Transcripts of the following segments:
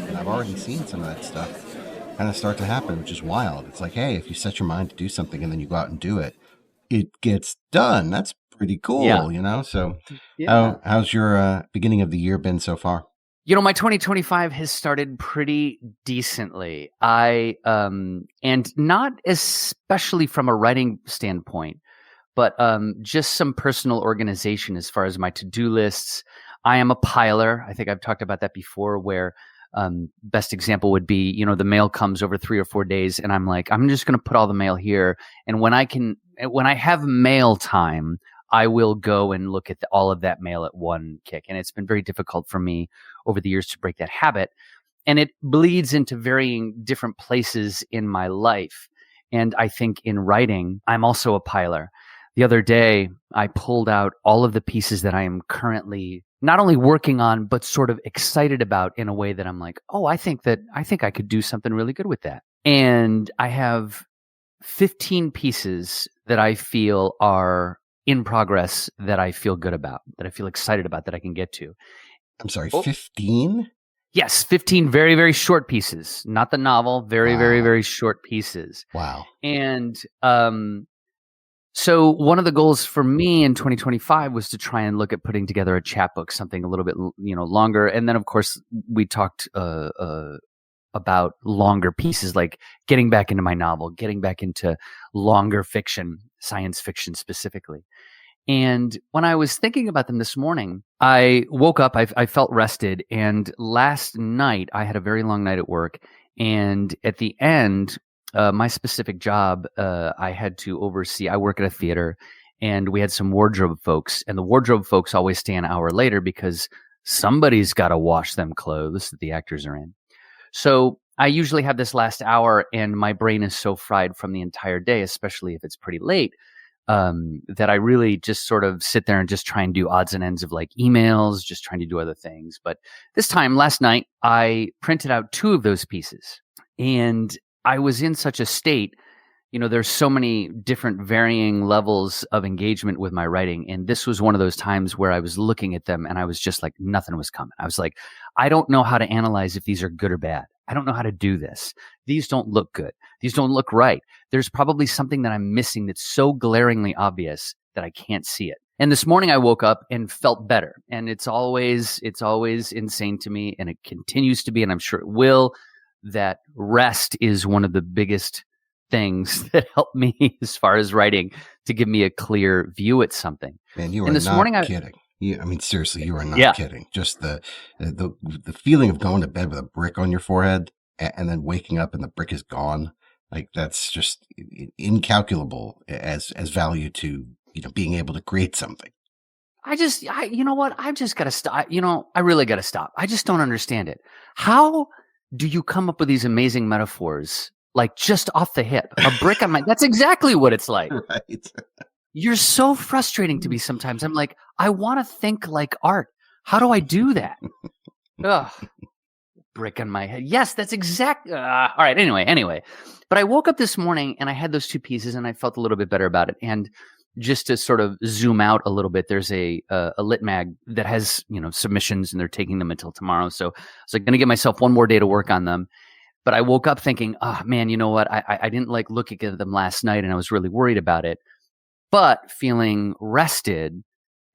And I've already seen some of that stuff kind of start to happen, which is wild. It's like, hey, if you set your mind to do something and then you go out and do it, it gets done. That's pretty Yeah. cool. So Yeah. how's your beginning of the year been so far? My 2025 has started pretty decently. And not especially from a writing standpoint, but just some personal organization as far as my to-do lists. I am a piler. I think I've talked about that before, where best example would be, the mail comes over 3 or 4 days and I'm like, I'm just going to put all the mail here. And when I have mail time, I will go and look at all of that mail at one kick. And it's been very difficult for me over the years to break that habit. And it bleeds into varying different places in my life. And I think in writing, I'm also a piler. The other day, I pulled out all of the pieces that I am currently not only working on, but sort of excited about in a way that I'm like, oh, I think I could do something really good with that. And I have 15 pieces that I feel are in progress, that I feel good about, that I feel excited about, that I can get to. I'm sorry, 15? Yes, 15 very, very short pieces, not the novel, very, very, very short pieces. Wow. And so one of the goals for me in 2025 was to try and look at putting together a chapbook, something a little bit, longer. And then, of course, we talked about longer pieces, like getting back into my novel, getting back into longer fiction, science fiction specifically. And when I was thinking about them this morning, I woke up, I felt rested. And last night, I had a very long night at work. And at the end, my specific job, I had to oversee, I work at a theater, and we had some wardrobe folks. And the wardrobe folks always stay an hour later because somebody's got to wash them clothes that the actors are in. So I usually have this last hour, and my brain is so fried from the entire day, especially if it's pretty late, that I really just sort of sit there and just try and do odds and ends of like emails, just trying to do other things. But this time, last night, I printed out 2 of those pieces, and I was in such a state. There's so many different varying levels of engagement with my writing. And this was one of those times where I was looking at them and I was just like, nothing was coming. I was like, I don't know how to analyze if these are good or bad. I don't know how to do this. These don't look good. These don't look right. There's probably something that I'm missing that's so glaringly obvious that I can't see it. And this morning I woke up and felt better. And it's always insane to me, and it continues to be, and I'm sure it will, that rest is one of the biggest things that help me as far as writing, to give me a clear view at something. Man, you are not kidding. Seriously, you are not kidding. Just the feeling of going to bed with a brick on your forehead and then waking up and the brick is gone. Like, that's just incalculable as value to, being able to create something. You know what? I've just got to stop. I really got to stop. I just don't understand it. How do you come up with these amazing metaphors? Like, just off the hip, a brick on that's exactly what it's like. Right. You're so frustrating to me sometimes. I'm like, I want to think like art. How do I do that? Ugh. Brick on my head. Yes, that's exactly. All right. Anyway. But I woke up this morning and I had those 2 pieces and I felt a little bit better about it. And just to sort of zoom out a little bit, there's a lit mag that has, submissions, and they're taking them until tomorrow. So I was like, going to give myself one more day to work on them. But I woke up thinking, oh man, you know what? I didn't like looking at them last night and I was really worried about it, but feeling rested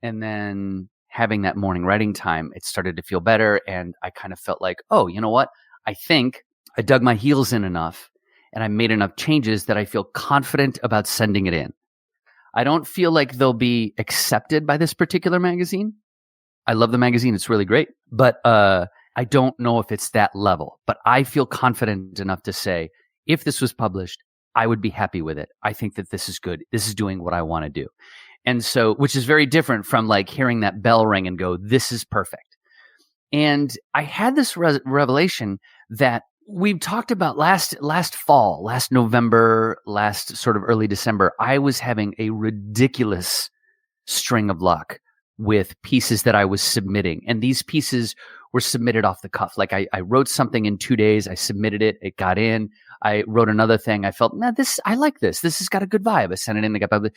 and then having that morning writing time, it started to feel better. And I kind of felt like, oh, you know what? I think I dug my heels in enough and I made enough changes that I feel confident about sending it in. I don't feel like they'll be accepted by this particular magazine. I love the magazine. It's really great. But I don't know if it's that level. But I feel confident enough to say, if this was published, I would be happy with it. I think that this is good. This is doing what I want to do. And so, which is very different from like hearing that bell ring and go, this is perfect. And I had this revelation that we've talked about last fall, last November, last sort of early December. I was having a ridiculous string of luck with pieces that I was submitting. And these pieces were submitted off the cuff. Like I wrote something in 2 days. I submitted it. It got in. I wrote another thing. I felt, I like this. This has got a good vibe. I sent it in. They got published.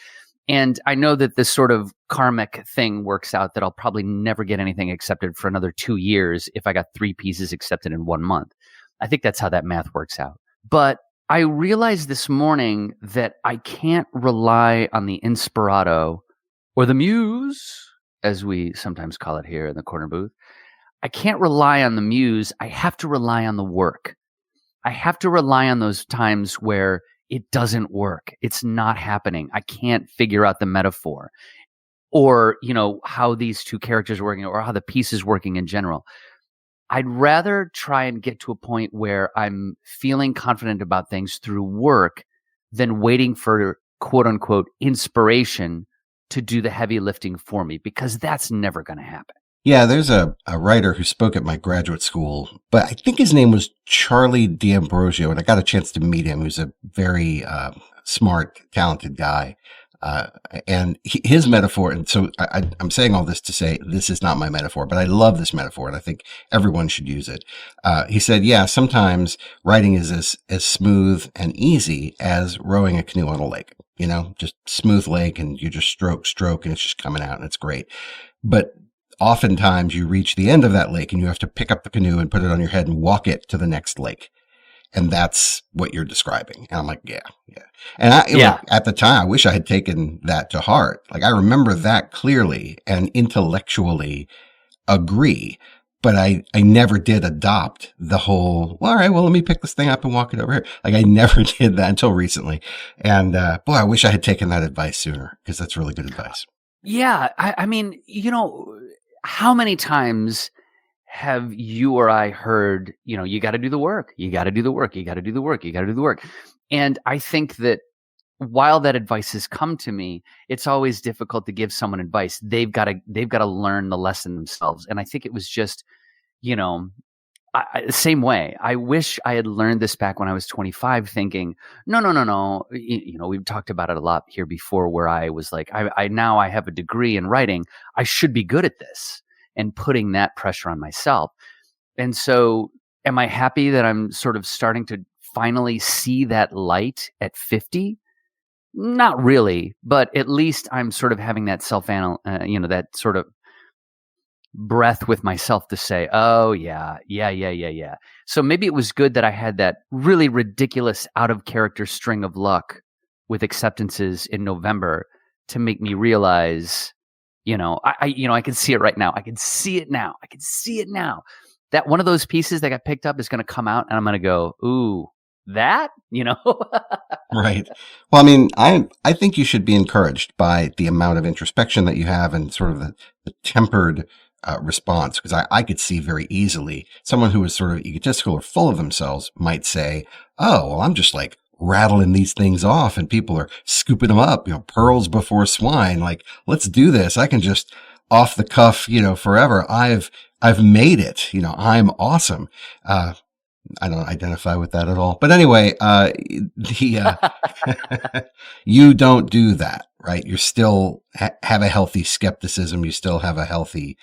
And I know that this sort of karmic thing works out that I'll probably never get anything accepted for another 2 years if I got 3 pieces accepted in 1 month. I think that's how that math works out. But I realized this morning that I can't rely on the inspirato or the muse, as we sometimes call it here in the corner booth. I can't rely on the muse. I have to rely on the work. I have to rely on those times where it doesn't work. It's not happening. I can't figure out the metaphor or, how these two characters are working or how the piece is working in general. I'd rather try and get to a point where I'm feeling confident about things through work than waiting for quote unquote inspiration to do the heavy lifting for me, because that's never going to happen. Yeah, there's a writer who spoke at my graduate school, but I think his name was Charlie D'Ambrosio, and I got a chance to meet him. He was a very smart, talented guy. And his metaphor, and so I'm saying all this to say this is not my metaphor, but I love this metaphor, and I think everyone should use it. He said, yeah, sometimes writing is as smooth and easy as rowing a canoe on a lake. Just smooth lake, and you just stroke, and it's just coming out, and it's great. But oftentimes you reach the end of that lake and you have to pick up the canoe and put it on your head and walk it to the next lake. And that's what you're describing. And I'm like, yeah. And at the time, I wish I had taken that to heart. Like, I remember that clearly and intellectually agree, but I never did adopt the whole, well, all right, well, let me pick this thing up and walk it over here. Like, I never did that until recently. And, boy, I wish I had taken that advice sooner, because that's really good advice. Yeah. I mean, how many times have you or I heard, you got to do the work, you got to do the work, you got to do the work, you got to do the work. And I think that while that advice has come to me, it's always difficult to give someone advice. They've got to learn the lesson themselves. And I think it was just, the same way. I wish I had learned this back when I was 25, thinking, no. We've talked about it a lot here before, where I was like, I now have a degree in writing. I should be good at this, and putting that pressure on myself. And so am I happy that I'm sort of starting to finally see that light at 50? Not really, but at least I'm sort of having that that sort of breath with myself to say, oh yeah. So maybe it was good that I had that really ridiculous out of character string of luck with acceptances in November to make me realize, I can see it right now. I can see it now. That one of those pieces that got picked up is going to come out and I'm going to go, ooh, that, Right. Well, I mean, I think you should be encouraged by the amount of introspection that you have and sort of the tempered response, because I could see very easily someone who is sort of egotistical or full of themselves might say, oh, well, I'm just like rattling these things off and people are scooping them up, pearls before swine. Like, let's do this. I can just off the cuff, forever. I've made it. I'm awesome. I don't identify with that at all. But anyway, you don't do that, right? You still have a healthy skepticism. You still have a healthy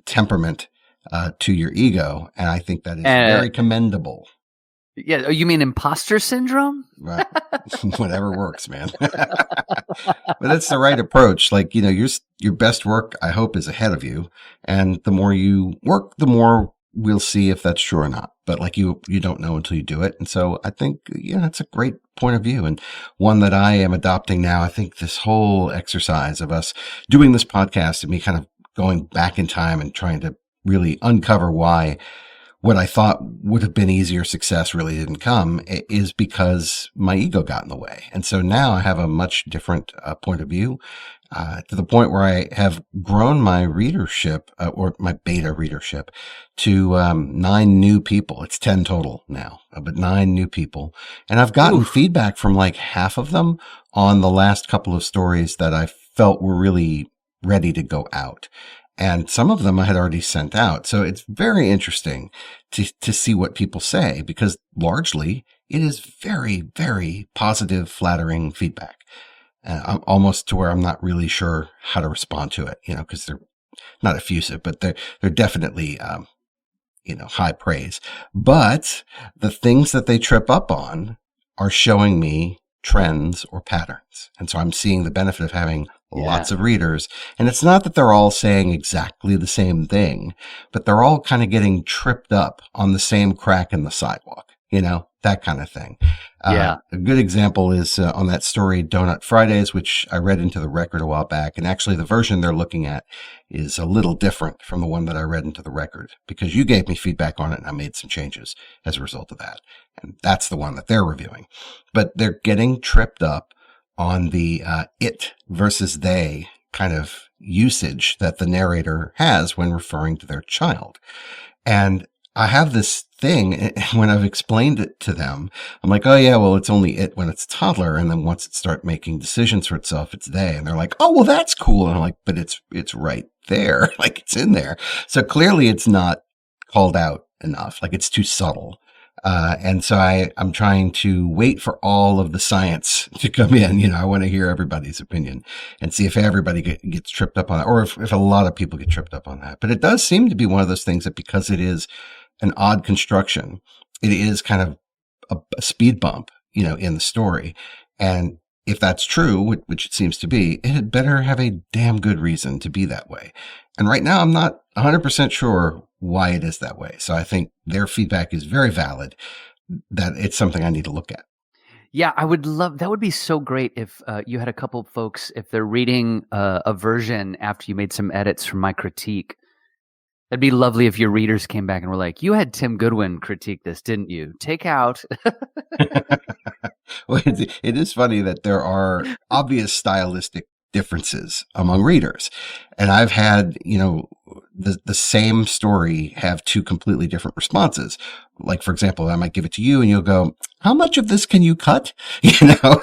temperament to your ego. And I think that is very commendable. Yeah. You mean imposter syndrome? Right. Whatever works, man. But that's the right approach. Like, your best work, I hope, is ahead of you. And the more you work, the more we'll see if that's true or not. But like you don't know until you do it. And so I think, that's a great point of view, and one that I am adopting now. I think this whole exercise of us doing this podcast and me kind of going back in time and trying to really uncover why what I thought would have been easier success really didn't come is because my ego got in the way. And so now I have a much different point of view, to the point where I have grown my readership, or my beta readership, to 9 new people. It's 10 total now, but 9 new people. And I've gotten feedback from like half of them on the last couple of stories that I felt were really ready to go out. And some of them I had already sent out. So it's very interesting to see what people say, because largely it is very, very positive, flattering feedback. I'm almost to where I'm not really sure how to respond to it, because they're not effusive, but they're definitely, high praise. But the things that they trip up on are showing me trends or patterns. And so I'm seeing the benefit of having lots of readers. And it's not that they're all saying exactly the same thing, but they're all kind of getting tripped up on the same crack in the sidewalk, that kind of thing. A good example is on that story, Donut Fridays, which I read into the record a while back. And actually the version they're looking at is a little different from the one that I read into the record, because you gave me feedback on it and I made some changes as a result of that. And that's the one that they're reviewing. But they're getting tripped up on the it versus they kind of usage that the narrator has when referring to their child. And I have this thing when I've explained it to them, I'm like, oh yeah, well, it's only it when it's a toddler. And then once it starts making decisions for itself, it's they. And they're like, oh, well, that's cool. And I'm like, but it's right there. Like it's in there. So clearly it's not called out enough. Like it's too subtle. And so I'm trying to wait for all of the science to come in. I want to hear everybody's opinion and see if everybody gets tripped up on that, or if a lot of people get tripped up on that. But it does seem to be one of those things that, because it is an odd construction, it is kind of a speed bump, in the story. And if that's true, which it seems to be, it had better have a damn good reason to be that way. And right now I'm not 100% sure why it is that way. So I think their feedback is very valid, that it's something I need to look at. Yeah, I would love, that would be so great if you had a couple of folks, if they're reading a version after you made some edits from my critique. That'd be lovely if your readers came back and were like, you had Tim Goodwin critique this, didn't you? Take out. Well, it is funny that there are obvious stylistic differences among readers. And I've had, the same story have two completely different responses. Like, for example, I might give it to you and you'll go, how much of this can you cut?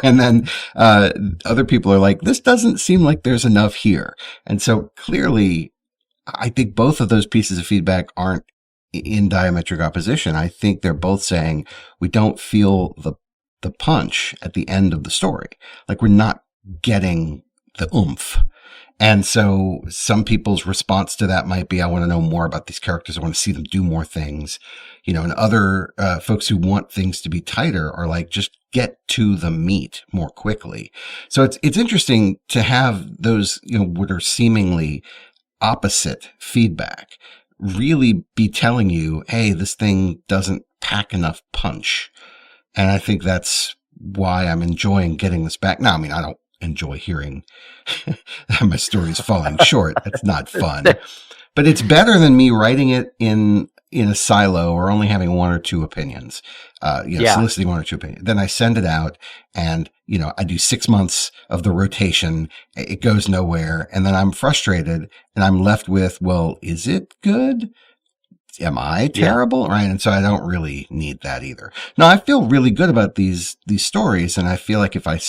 And then other people are like, this doesn't seem like there's enough here. And so clearly, I think both of those pieces of feedback aren't in diametric opposition. I think they're both saying we don't feel the punch at the end of the story. Like we're not getting the oomph. And so some people's response to that might be, I want to know more about these characters. I want to see them do more things, and other folks who want things to be tighter are like, just get to the meat more quickly. So it's interesting to have those, what are seemingly opposite feedback really be telling you, hey, this thing doesn't pack enough punch. And I think that's why I'm enjoying getting this back. Now, I mean, I don't enjoy hearing my stories falling short. That's not fun. But it's better than me writing it in a silo or only having one or two opinions, soliciting one or two opinions. Then I send it out and, I do 6 months of the rotation. It goes nowhere. And then I'm frustrated and I'm left with, well, is it good? Am I terrible? Yeah. Right. And so I don't really need that either. No, I feel really good about these stories. And I feel like if I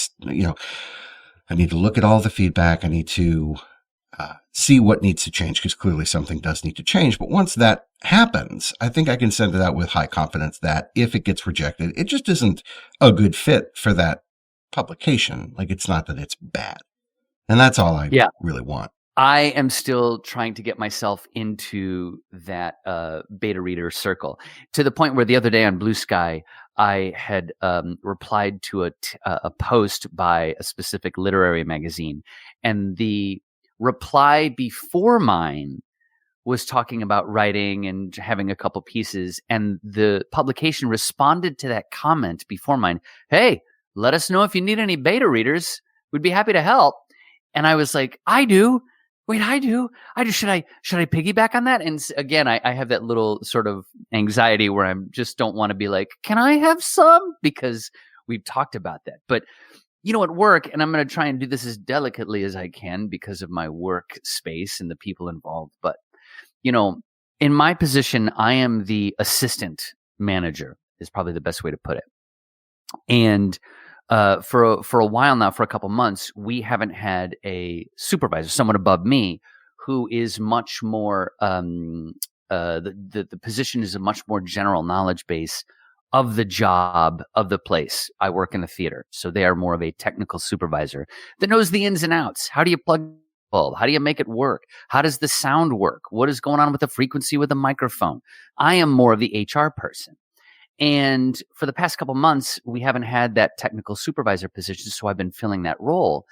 need to look at all the feedback. I need to see what needs to change, because clearly something does need to change. But once that happens, I think I can send it out with high confidence that if it gets rejected, it just isn't a good fit for that publication. Like it's not that it's bad. And that's all I really want. I am still trying to get myself into that beta reader circle, to the point where the other day on Blue Sky, I had replied to a post by a specific literary magazine, and the reply before mine was talking about writing and having a couple pieces, and the publication responded to that comment before mine. Hey, let us know if you need any beta readers. We'd be happy to help. And I was like, I do. Wait, I do. Should I piggyback on that? And again, I have that little sort of anxiety where I just don't want to be like, can I have some? Because we've talked about that. But at work, and I'm going to try and do this as delicately as I can because of my work space and the people involved. But, in my position, I am the assistant manager is probably the best way to put it. And for a while now, for a couple months, we haven't had a supervisor, someone above me, who is much more the position is a much more general knowledge base of the job of the place. I work in the theater, so they are more of a technical supervisor that knows the ins and outs. How do you plug the bulb? How do you make it work? How does the sound work? What is going on with the frequency with the microphone? I am more of the HR person. And for the past couple months, we haven't had that technical supervisor position. So I've been filling that role.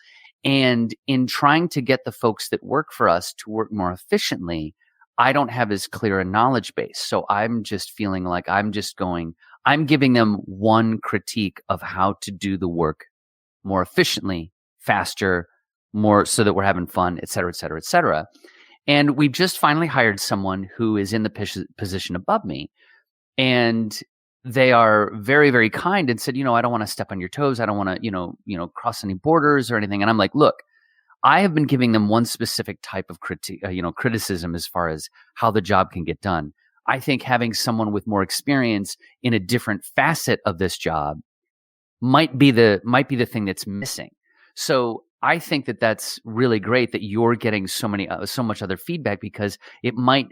And in trying to get the folks that work for us to work more efficiently, I don't have as clear a knowledge base. So I'm just feeling like I'm giving them one critique of how to do the work more efficiently, faster, more so that we're having fun, et cetera, et cetera, et cetera. And we just finally hired someone who is in the position above me. And they are very, very kind and said, I don't want to step on your toes. I don't want to, cross any borders or anything. And I'm like, look, I have been giving them one specific type of criticism as far as how the job can get done. I think having someone with more experience in a different facet of this job might be the thing that's missing. So I think that that's really great that you're getting so much other feedback, because it might,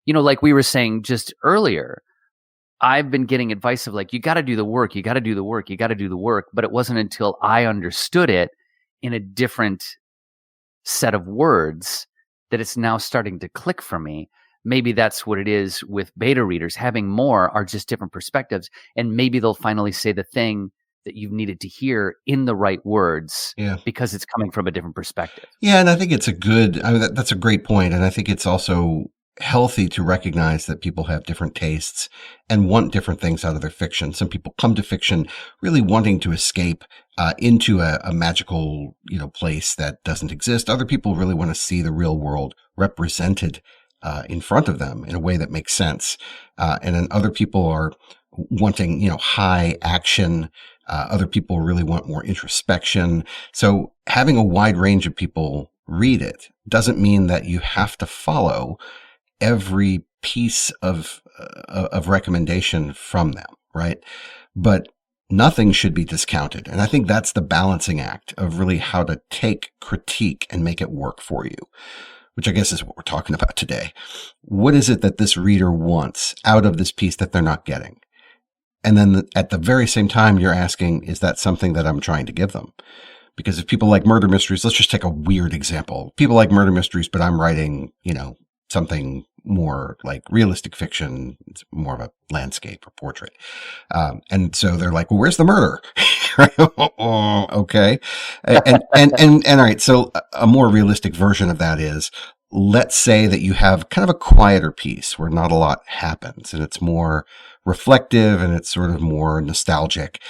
like we were saying just earlier, I've been getting advice of like, you got to do the work, you got to do the work, you got to do the work. But it wasn't until I understood it in a different set of words that it's now starting to click for me. Maybe that's what it is with beta readers. Having more are just different perspectives. And maybe they'll finally say the thing that you've needed to hear in the right words, because it's coming from a different perspective. Yeah. And I think that's a great point. And I think it's also healthy to recognize that people have different tastes and want different things out of their fiction. Some people come to fiction really wanting to escape into a magical, place that doesn't exist. Other people really want to see the real world represented in front of them in a way that makes sense. And then other people are wanting, high action. Other people really want more introspection. So having a wide range of people read it doesn't mean that you have to follow every piece of recommendation from them, right? But nothing should be discounted. And I think that's the balancing act of really how to take critique and make it work for you, which I guess is what we're talking about today. What is it that this reader wants out of this piece that they're not getting? And then at the very same time, you're asking, is that something that I'm trying to give them? Because if people like murder mysteries, let's just take a weird example. People like murder mysteries, but I'm writing, something more like realistic fiction. It's more of a landscape or portrait. And so they're like, well, where's the murder? Okay. And all right. So a more realistic version of that is, let's say that you have kind of a quieter piece where not a lot happens and it's more reflective and it's sort of more nostalgic.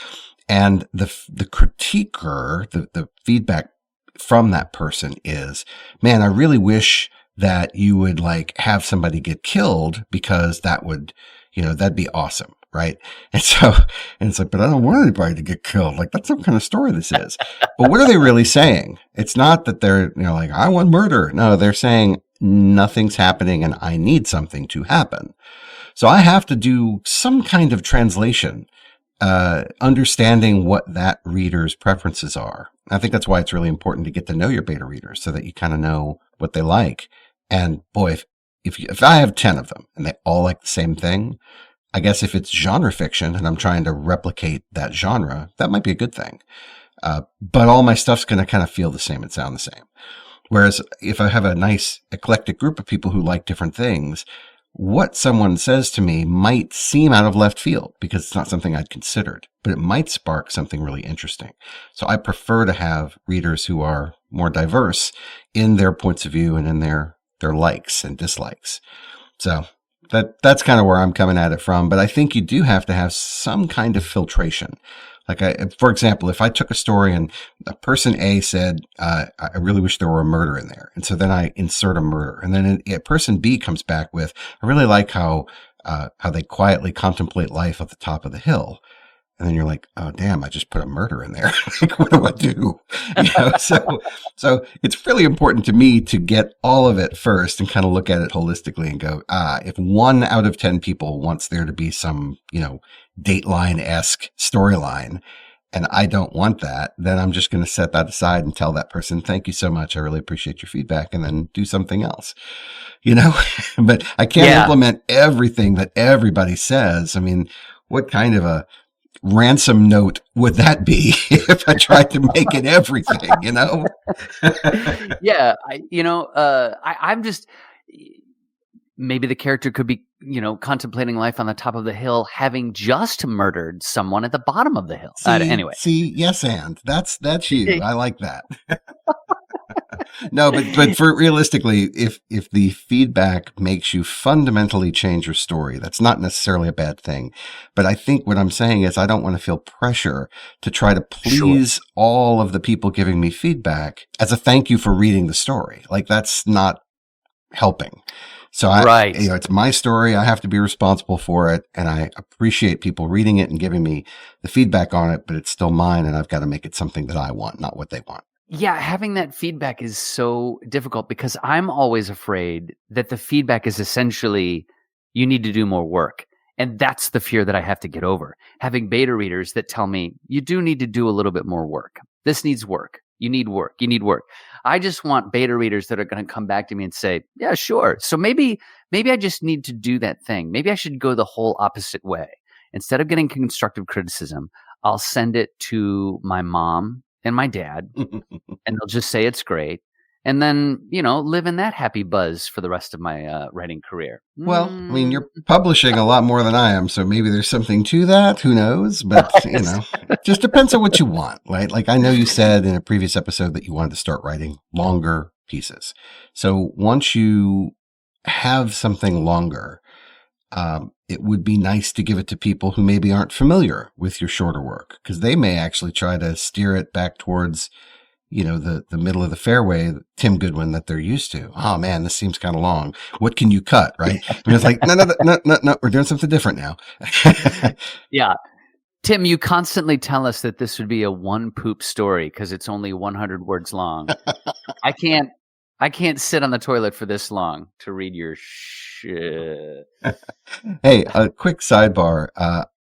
And the critiquer, the feedback from that person is, man, I really wish that you would like have somebody get killed, because that would, that'd be awesome. Right. And it's like, but I don't want anybody to get killed. Like, that's some kind of story this is. But what are they really saying? It's not that they're, like, I want murder. No, they're saying nothing's happening and I need something to happen. So I have to do some kind of translation, understanding what that reader's preferences are. I think that's why it's really important to get to know your beta readers so that you kind of know what they like. And boy, if I have 10 of them and they all like the same thing, I guess if it's genre fiction and I'm trying to replicate that genre, that might be a good thing. But all my stuff's going to kind of feel the same and sound the same. Whereas if I have a nice eclectic group of people who like different things, what someone says to me might seem out of left field because it's not something I'd considered, but it might spark something really interesting. So I prefer to have readers who are more diverse in their points of view and in their likes and dislikes. So that's kind of where I'm coming at it from. But I think you do have to have some kind of filtration. Like, for example, if I took a story and a person A said, I really wish there were a murder in there. And so then I insert a murder. And then a person B comes back with, I really like how they quietly contemplate life at the top of the hill. And then you're like, oh, damn, I just put a murder in there. Like, what do I do? So it's really important to me to get all of it first and kind of look at it holistically and go, if 1 out of 10 people wants there to be some, Dateline-esque storyline, and I don't want that, then I'm just going to set that aside and tell that person, thank you so much. I really appreciate your feedback, and then do something else, but I can't implement everything that everybody says. I mean, what kind of a ransom note would that be if I tried to make it everything, Yeah. I'm just, maybe the character could be, contemplating life on the top of the hill, having just murdered someone at the bottom of the hill. Anyway. Yes, and that's you. I like that. No, but for realistically, if the feedback makes you fundamentally change your story, that's not necessarily a bad thing. But I think what I'm saying is I don't want to feel pressure to try to please all of the people giving me feedback as a thank you for reading the story. Like, that's not helping. So it's my story. I have to be responsible for it. And I appreciate people reading it and giving me the feedback on it, but it's still mine. And I've got to make it something that I want, not what they want. Yeah, having that feedback is so difficult because I'm always afraid that the feedback is essentially, you need to do more work. And that's the fear that I have to get over. Having beta readers that tell me, you do need to do a little bit more work. This needs work. You need work. You need work. I just want beta readers that are going to come back to me and say, yeah, sure. So maybe I just need to do that thing. Maybe I should go the whole opposite way. Instead of getting constructive criticism, I'll send it to my mom and my dad, and they'll just say it's great. And then, live in that happy buzz for the rest of my writing career. Well, I mean, you're publishing a lot more than I am, so maybe there's something to that. Who knows? But, it just depends on what you want, right? Like, I know you said in a previous episode that you wanted to start writing longer pieces. So once you have something longer, it would be nice to give it to people who maybe aren't familiar with your shorter work, because they may actually try to steer it back towards, the middle of the fairway, Tim Goodwin that they're used to. Oh man, this seems kind of long. What can you cut? Right. And it's like, no, we're doing something different now. Yeah. Tim, you constantly tell us that this would be a one poop story because it's only 100 words long. I can't sit on the toilet for this long to read your shit. Hey, a quick sidebar.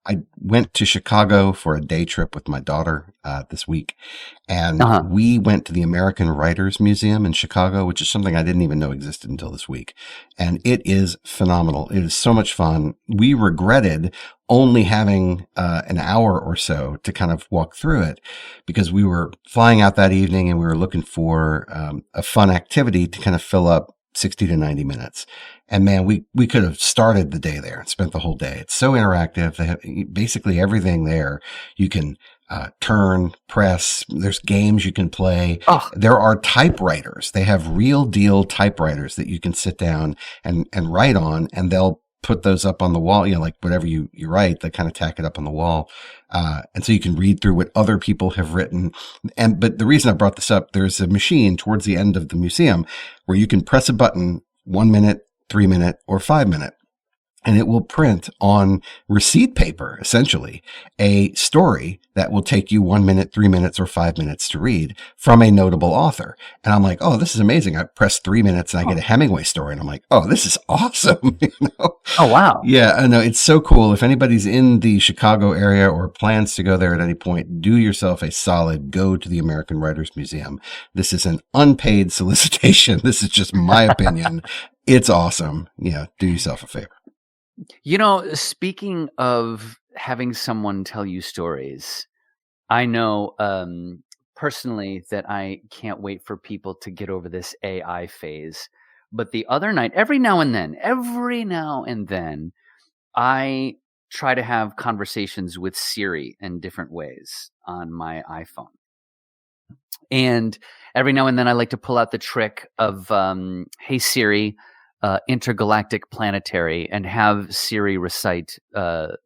I went to Chicago for a day trip with my daughter this week, and we went to the American Writers Museum in Chicago, which is something I didn't even know existed until this week. And it is phenomenal. It is so much fun. We regretted only having an hour or so to kind of walk through it because we were flying out that evening and we were looking for a fun activity to kind of fill up 60 to 90 minutes. And man, we could have started the day there and spent the whole day. It's so interactive. They have basically everything there. You can turn, press. There's games you can play. Oh. There are typewriters. They have real deal typewriters that you can sit down and write on, and they'll put those up on the wall, like whatever you write, they kind of tack it up on the wall. And so you can read through what other people have written. But the reason I brought this up, there's a machine towards the end of the museum where you can press a button 1 minute, 3 minute, or 5 minute. And it will print on receipt paper, essentially, a story that will take you 1 minute, 3 minutes, or 5 minutes to read from a notable author. And I'm like, oh, this is amazing. I press 3 minutes and I get a Hemingway story. And I'm like, oh, this is awesome. Oh, wow. Yeah, I know. It's so cool. If anybody's in the Chicago area or plans to go there at any point, do yourself a solid. Go to the American Writers Museum. This is an unpaid solicitation. This is just my opinion. It's awesome. Yeah, do yourself a favor. Speaking of having someone tell you stories, I know personally that I can't wait for people to get over this AI phase. But the other night, every now and then, I try to have conversations with Siri in different ways on my iPhone. And every now and then I like to pull out the trick of, hey, Siri, intergalactic planetary, and have Siri recite that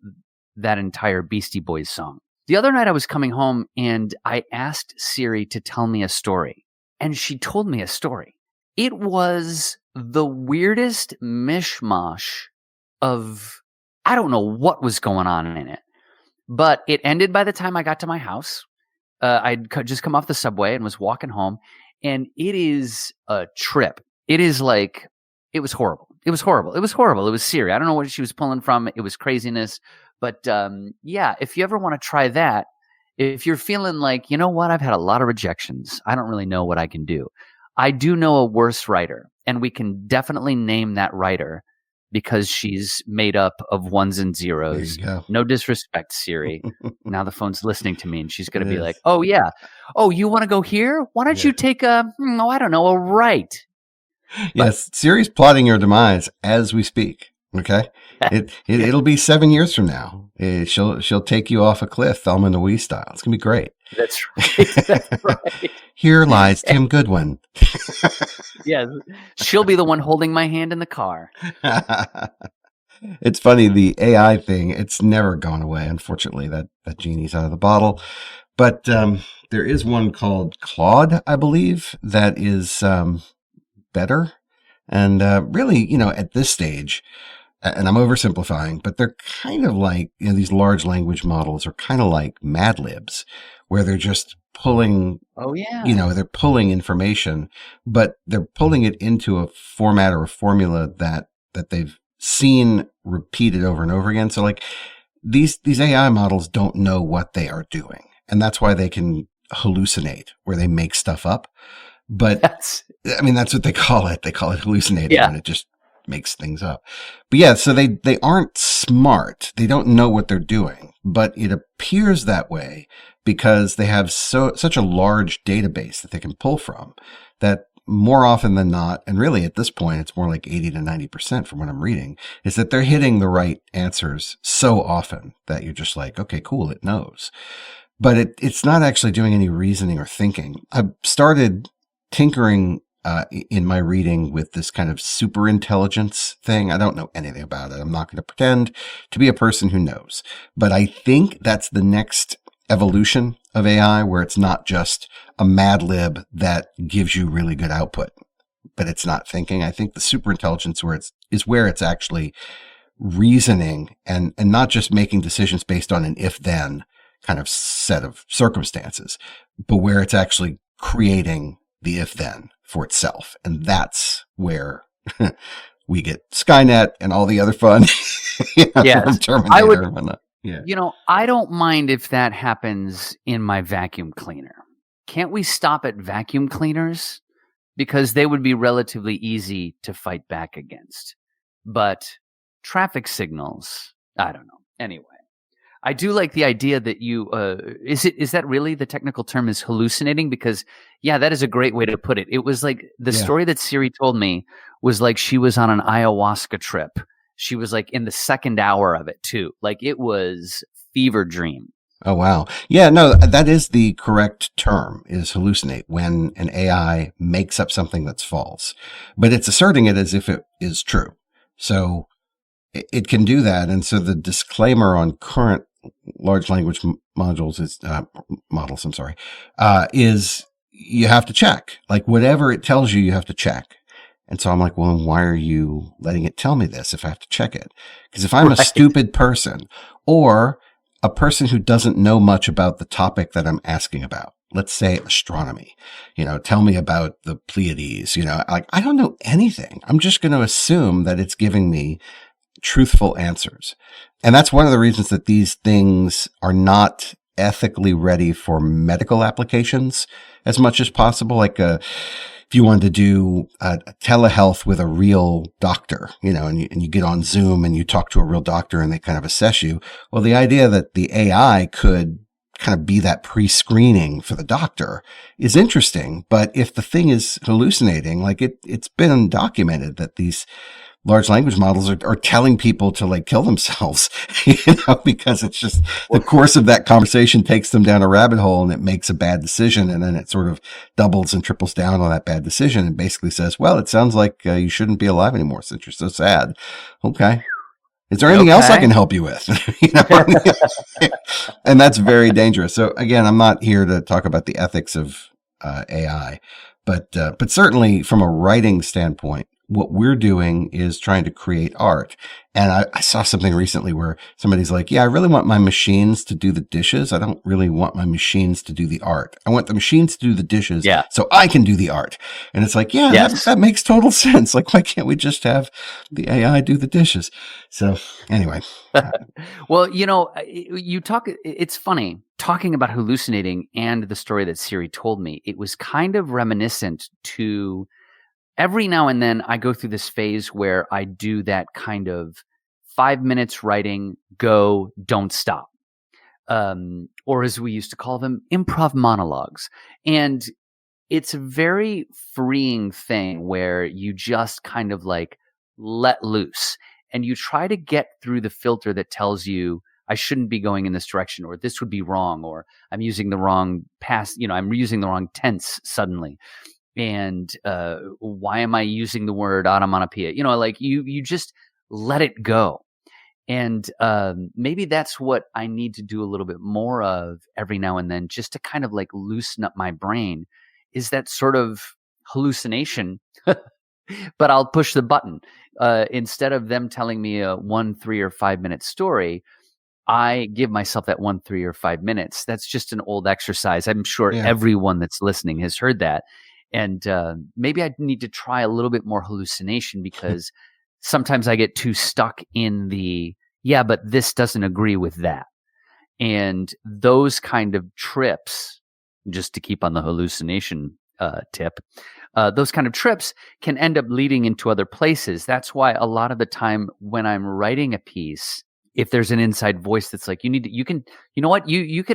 entire Beastie Boys song. The other night I was coming home and I asked Siri to tell me a story, and she told me a story. It was the weirdest mishmash of, I don't know what was going on in it, but it ended by the time I got to my house. I'd just come off the subway and was walking home, and it is a trip. It is like, it was horrible. It was horrible. It was horrible. It was Siri. I don't know what she was pulling from. It was craziness. But yeah, if you ever want to try that, if you're feeling like, you know what, I've had a lot of rejections, I don't really know what I can do. I do know a worse writer, and we can definitely name that writer because she's made up of ones and zeros. No disrespect, Siri. Now the phone's listening to me, and she's going to be like, oh, yeah. Oh, you want to go here? Why don't you take a right? Yes, Siri's plotting your demise as we speak. Okay, it'll be 7 years from now. She'll take you off a cliff, Thelma and Louise style. It's gonna be great. That's right. That's right. Here lies Tim Goodwin. Yes, she'll be the one holding my hand in the car. It's funny, the AI thing, it's never gone away. Unfortunately, that genie's out of the bottle. But there is one called Claude, I believe, that is better. And really, at this stage, and I'm oversimplifying, but they're kind of like, these large language models are kind of like Mad Libs, where they're just pulling, they're pulling information, but they're pulling it into a format or a formula that they've seen repeated over and over again. So like these AI models don't know what they are doing. And that's why they can hallucinate, where they make stuff up. But that's what they call it. They call it hallucinating, and it just makes things up. But yeah, so they aren't smart. They don't know what they're doing, but it appears that way because they have such a large database that they can pull from, that more often than not, and really at this point, it's more like 80 to 90% from what I'm reading, is that they're hitting the right answers so often that you're just like, okay, cool, it knows. But it's not actually doing any reasoning or thinking. I've started tinkering in my reading with this kind of super intelligence thing. I don't know anything about it. I'm not going to pretend to be a person who knows. But I think that's the next evolution of AI, where it's not just a Mad Lib that gives you really good output, but it's not thinking. I think the super intelligence is where it's actually reasoning and not just making decisions based on an if-then kind of set of circumstances, but where it's actually creating the if-then for itself. And that's where we get Skynet and all the other fun from Terminator and whatnot. Yeah. I don't mind if that happens in my vacuum cleaner. Can't we stop at vacuum cleaners? Because they would be relatively easy to fight back against. But traffic signals, I don't know. Anyway, I do like the idea that you, is that really the technical term, is hallucinating? Because, yeah, that is a great way to put it. It was like the story that Siri told me was like she was on an ayahuasca trip. She was like in the second hour of it too. Like it was fever dream. Oh, wow. Yeah, no, that is the correct term, is hallucinate, when an AI makes up something that's false, but it's asserting it as if it is true. So it can do that. And so the disclaimer on current large language models is you have to check. Like whatever it tells you, you have to check. And so I'm like, well, then why are you letting it tell me this if I have to check it? Because if I'm a stupid person or a person who doesn't know much about the topic that I'm asking about, let's say astronomy, tell me about the Pleiades, like I don't know anything. I'm just going to assume that it's giving me truthful answers. And that's one of the reasons that these things are not ethically ready for medical applications as much as possible. Like if you wanted to do telehealth with a real doctor, and you get on Zoom and you talk to a real doctor and they kind of assess you. Well, the idea that the AI could kind of be that pre-screening for the doctor is interesting. But if the thing is hallucinating, like it's been documented that these large language models are telling people to like kill themselves, because it's just the course of that conversation takes them down a rabbit hole and it makes a bad decision. And then it sort of doubles and triples down on that bad decision and basically says, well, it sounds like you shouldn't be alive anymore since you're so sad. Okay. Is there anything else I can help you with? And that's very dangerous. So again, I'm not here to talk about the ethics of AI, but certainly from a writing standpoint, what we're doing is trying to create art. And I saw something recently where somebody's like, yeah, I really want my machines to do the dishes. I don't really want my machines to do the art. I want the machines to do the dishes so I can do the art. And it's like, that makes total sense. Like, why can't we just have the AI do the dishes? So anyway. Well, it's funny talking about hallucinating and the story that Siri told me. It was kind of reminiscent to every now and then I go through this phase where I do that kind of 5 minutes writing, go, don't stop. Or as we used to call them, improv monologues. And it's a very freeing thing where you just kind of like let loose and you try to get through the filter that tells you I shouldn't be going in this direction, or this would be wrong, or I'm using the wrong past, I'm using the wrong tense suddenly. And why am I using the word onomatopoeia? Like you just let it go. And maybe that's what I need to do a little bit more of every now and then, just to kind of like loosen up my brain, is that sort of hallucination. But I'll push the button. Instead of them telling me a 1, 3, or 5 minute story, I give myself that 1, 3, or 5 minutes. That's just an old exercise. I'm sure everyone that's listening has heard that. And maybe I need to try a little bit more hallucination, because sometimes I get too stuck in but this doesn't agree with that. And those kind of trips, just to keep on the hallucination tip, those kind of trips can end up leading into other places. That's why a lot of the time when I'm writing a piece, if there's an inside voice that's like, you can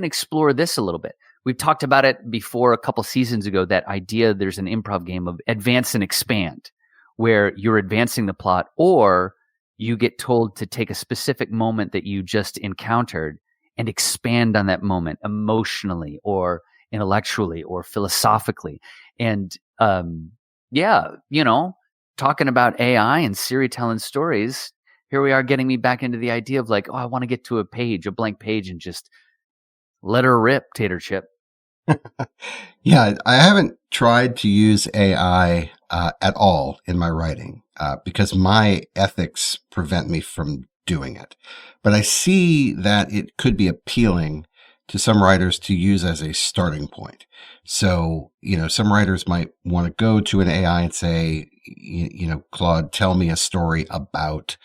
explore this a little bit. We've talked about it before a couple seasons ago, that idea, there's an improv game of advance and expand, where you're advancing the plot, or you get told to take a specific moment that you just encountered and expand on that moment emotionally or intellectually or philosophically. And talking about AI and Siri telling stories, here we are getting me back into the idea of like, I want to get to a blank page, and just let her rip, Tater Chip. Yeah, I haven't tried to use AI at all in my writing because my ethics prevent me from doing it. But I see that it could be appealing to some writers to use as a starting point. So, some writers might want to go to an AI and say, Claude, tell me a story about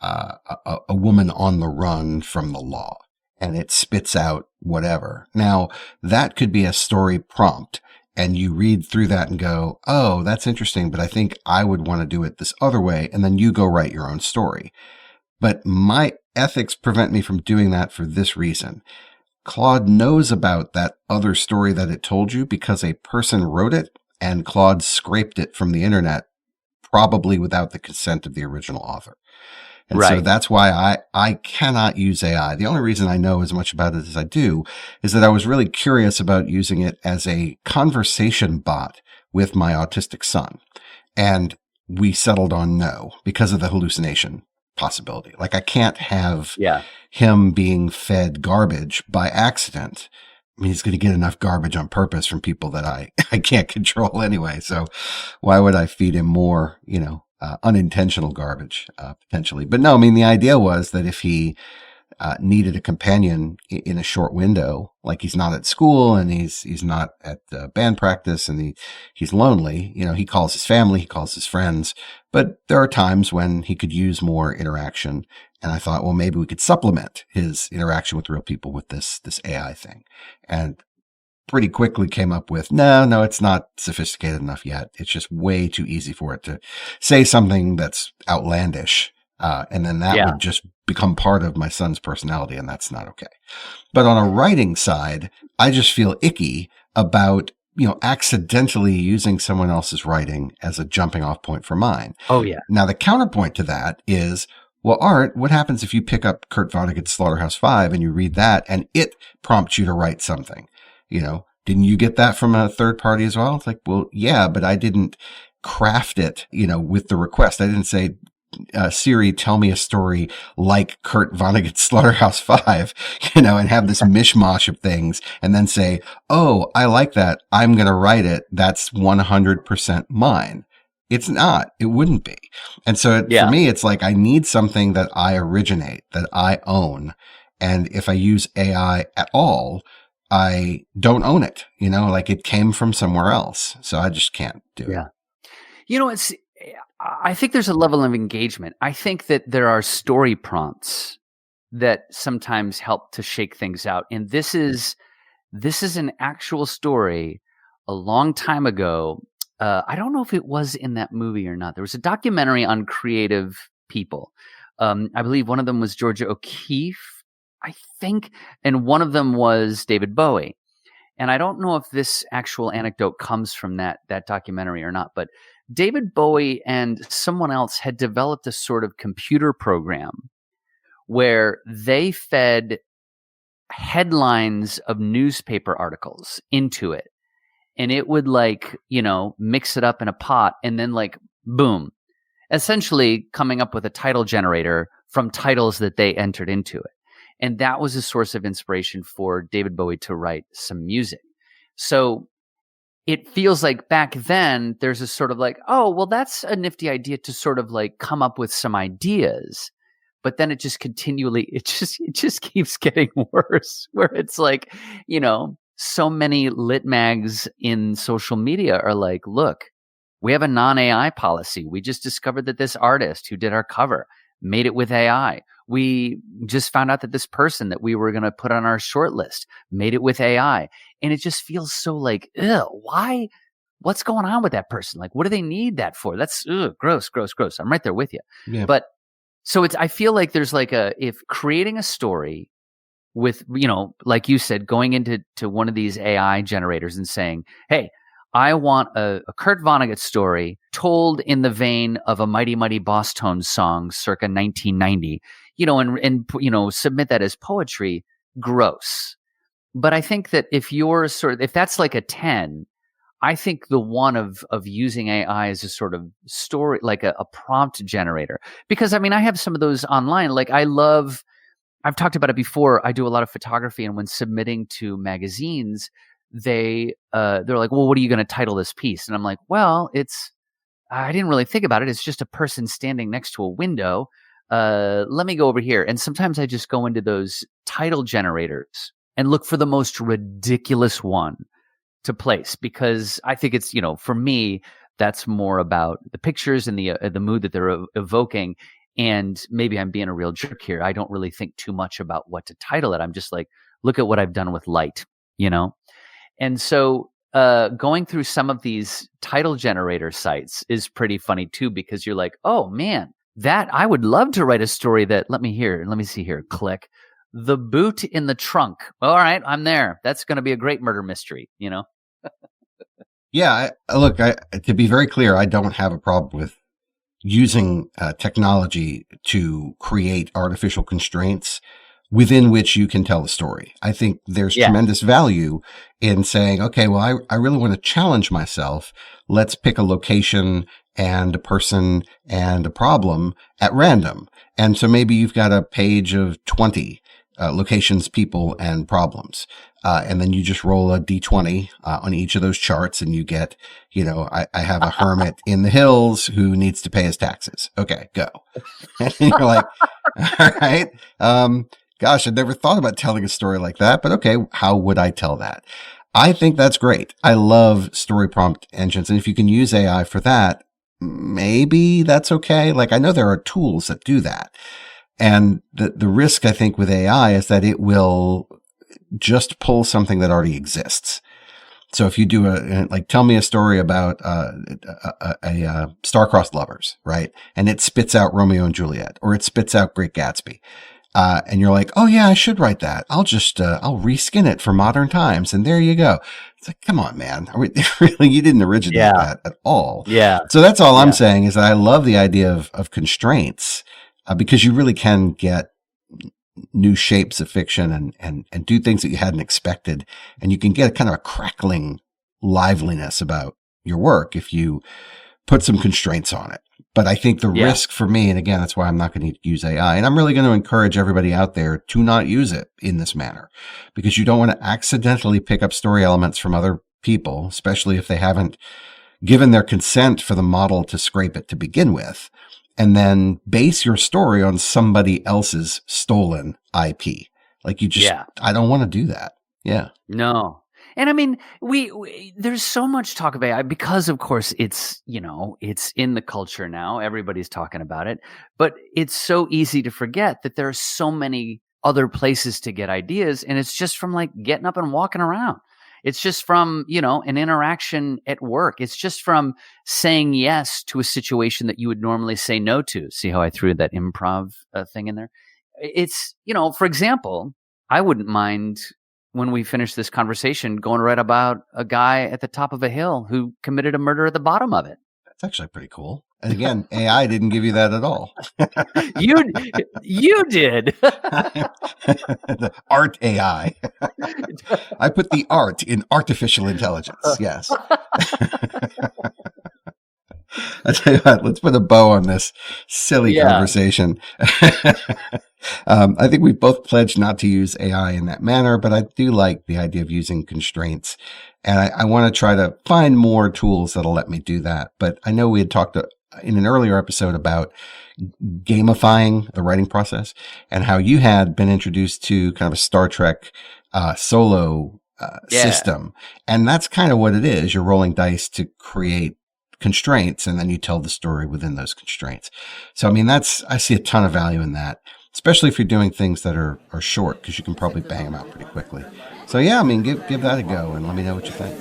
a woman on the run from the law. And it spits out whatever. Now, that could be a story prompt, and you read through that and go, oh, that's interesting, but I think I would want to do it this other way. And then you go write your own story. But my ethics prevent me from doing that for this reason. Claude knows about that other story that it told you because a person wrote it, and Claude scraped it from the internet, probably without the consent of the original author. And so that's why I cannot use AI. The only reason I know as much about it as I do is that I was really curious about using it as a conversation bot with my autistic son. And we settled on no because of the hallucination possibility. Like, I can't have him being fed garbage by accident. I mean, he's going to get enough garbage on purpose from people that I can't control anyway. So why would I feed him more, unintentional garbage, potentially. But no, I mean, the idea was that if he needed a companion in a short window, like he's not at school and he's not at band practice and he's lonely, he calls his family, he calls his friends, but there are times when he could use more interaction. And I thought, well, maybe we could supplement his interaction with real people with this AI thing. And pretty quickly came up with, no, it's not sophisticated enough yet. It's just way too easy for it to say something that's outlandish. And then that would just become part of my son's personality, and that's not okay. But on a writing side, I just feel icky about, accidentally using someone else's writing as a jumping off point for mine. Oh, yeah. Now, the counterpoint to that is, well, Art, what happens if you pick up Kurt Vonnegut's Slaughterhouse-Five and you read that and it prompts you to write something? Didn't you get that from a third party as well? It's like, well, yeah, but I didn't craft it, with the request. I didn't say, Siri, tell me a story like Kurt Vonnegut's Slaughterhouse-Five, and have this mishmash of things and then say, oh, I like that. I'm going to write it. That's 100% mine. It's not. It wouldn't be. And so for me, it's like I need something that I originate, that I own. And if I use AI at all, I don't own it, like it came from somewhere else. So I just can't do it. I think there's a level of engagement. I think that there are story prompts that sometimes help to shake things out. And this is an actual story a long time ago. I don't know if it was in that movie or not. There was a documentary on creative people. I believe one of them was Georgia O'Keeffe, I think, and one of them was David Bowie. and I don't know if this actual anecdote comes from that documentary or not, but David Bowie and someone else had developed a sort of computer program where they fed headlines of newspaper articles into it, and it would mix it up in a pot, and then boom, essentially coming up with a title generator from titles that they entered into it. And that was a source of inspiration for David Bowie to write some music. So it feels like back then there's a sort of oh, well, that's a nifty idea to sort of come up with some ideas. But then it just continually, it just keeps getting worse, where it's so many lit mags in social media are look, we have a non-AI policy. We just discovered that this artist who did our cover made it with AI. We just found out that this person that we were going to put on our short list made it with AI. And it just feels so ew, why? What's going on with that person? What do they need that for? That's gross, gross, gross. I'm right there with you. Yeah. But so I feel like there's if creating a story with, like you said, going into one of these AI generators and saying, hey, I want a Kurt Vonnegut story told in the vein of a Mighty Mighty Boss Tones song circa 1990, and submit that as poetry, gross. But I think that if that's a 10, I think the one of using AI as a sort of story, a prompt generator, because I have some of those online. I've talked about it before. I do a lot of photography, and when submitting to magazines, they're like, well, what are you going to title this piece? And I'm like, well, I didn't really think about it. It's just a person standing next to a window. Let me go over here. And sometimes I just go into those title generators and look for the most ridiculous one to place, because I think it's, for me, that's more about the pictures and the mood that they're evoking. And maybe I'm being a real jerk here. I don't really think too much about what to title it. I'm just look at what I've done with light, And so going through some of these title generator sites is pretty funny too, because you're like, oh man, that I would love to write a story that, let me see here, click, the boot in the trunk. All right, I'm there. That's going to be a great murder mystery, Yeah, look, to be very clear, I don't have a problem with using technology to create artificial constraints within which you can tell a story. I think there's tremendous value in saying, okay, well, I really want to challenge myself. Let's pick a location and a person and a problem at random. And so maybe you've got a page of 20 locations, people, and problems. And then you just roll a D20 on each of those charts, and you get, I have a hermit in the hills who needs to pay his taxes. Okay, go. And you're like, all right. Gosh, I'd never thought about telling a story like that, but okay, how would I tell that? I think that's great. I love story prompt engines. And if you can use AI for that, maybe that's okay. I know there are tools that do that. And the risk, I think, with AI is that it will just pull something that already exists. So if you do tell me a story about a star-crossed lovers, right? And it spits out Romeo and Juliet, or it spits out Great Gatsby. And you're like, oh yeah, I should write that. I'll just, I'll reskin it for modern times. And there you go. It's like, come on, man. Really, you didn't originate that at all. Yeah. So that's all I'm saying is that I love the idea of constraints, because you really can get new shapes of fiction and do things that you hadn't expected. And you can get a kind of a crackling liveliness about your work if you put some constraints on it. But I think the risk for me, and again, that's why I'm not going to use AI, and I'm really going to encourage everybody out there to not use it in this manner, because you don't want to accidentally pick up story elements from other people, especially if they haven't given their consent for the model to scrape it to begin with, and then base your story on somebody else's stolen IP. I don't want to do that. Yeah. No. And we there's so much talk of AI because, of course, it's in the culture now. Everybody's talking about it, but it's so easy to forget that there are so many other places to get ideas, and it's just from getting up and walking around. It's just from an interaction at work. It's just from saying yes to a situation that you would normally say no to. See how I threw that improv thing in there? It's for example, I wouldn't mind when we finish this conversation, going to write about a guy at the top of a hill who committed a murder at the bottom of it. That's actually pretty cool. And again, AI didn't give you that at all. You did. The art AI. I put the art in artificial intelligence. Yes. I tell you what, let's put a bow on this silly conversation. I think we've both pledged not to use AI in that manner, but I do like the idea of using constraints. And I want to try to find more tools that'll let me do that. But I know we had talked in an earlier episode about gamifying the writing process and how you had been introduced to kind of a Star Trek solo system. And that's kind of what it is. You're rolling dice to create constraints, and then you tell the story within those constraints. So, I mean, I see a ton of value in that, especially if you're doing things that are short, because you can probably bang them out pretty quickly. So, yeah, I mean, give that a go and let me know what you think.